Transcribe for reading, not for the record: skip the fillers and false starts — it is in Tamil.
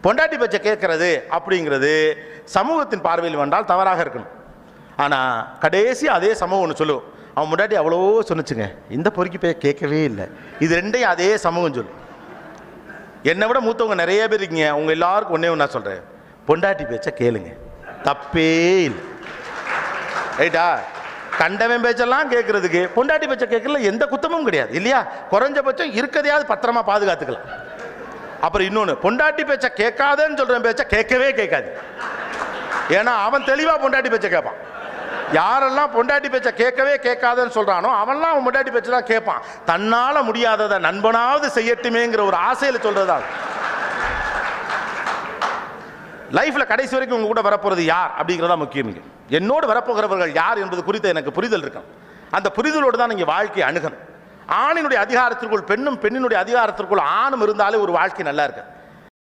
பொண்டாட்டி பேச்சை கேட்கறது அப்படிங்கிறது சமூகத்தின் பார்வையில் வந்தால் தவறாக இருக்கணும். ஆனால் கடைசி அதே சமூகம் ஒன்று சொல்லுவோம், அவன் முன்னாடி அவ்வளோ சொன்னிச்சுங்க, இந்த பொறுக்கி போய் கேட்கவே இல்லை. இது ரெண்டையும் அதே சமூகம் சொல்லும். என்னை விட மூத்தவங்க நிறைய பேர் இருக்கீங்க, உங்கள் எல்லாருக்கும் ஒன்றே ஒன்றா சொல்கிறேன், பொண்டாட்டி பேச்சை கேளுங்க, தப்பே இல்லை. ரைட்டா? கண்டவன் பேச்செல்லாம் கேட்கறதுக்கு பொண்டாட்டி பேச்சை கேட்கல எந்த குத்தமும் கிடையாது இல்லையா? குறைஞ்சபட்சம் இருக்கதையாவது பத்திரமா பாதுகாத்துக்கலாம். அப்புறம் இன்னொன்று, பொண்டாட்டி பேச்சை கேட்காதன்னு சொல்கிறேன், பேச்சை கேட்கவே கேட்காது. ஏன்னா அவன் தெளிவாக பொண்டாட்டி பேச்சை கேட்பான். யாரெல்லாம் பொண்டாட்டி பேச்சை கேட்கவே கேட்காதன்னு சொல்கிறானோ அவன்லாம் அவன் பொண்டாட்டி பேச்சை தான் கேட்பான். தன்னால் முடியாததை நண்பனாவது செய்யட்டுமேங்கிற ஒரு ஆசையில் சொல்கிறதா. லைஃப்பில் கடைசி வரைக்கும் உங்க கூட வரப்போகிறது யார் அப்படிங்கிறதா முக்கியம். என்னோடு வரப்போகிறவர்கள் யார் என்பது குறித்து எனக்கு புரிதல் இருக்கும். அந்த புரிதலோடு தான் நீங்கள் வாழ்க்கையை அணுகணும். ஆணினுடைய அதிகாரத்திற்குள் பெண்ணும், பெண்ணினுடைய அதிகாரத்திற்குள் ஆணும் இருந்தாலே ஒரு வாழ்க்கை நல்லா இருக்கு.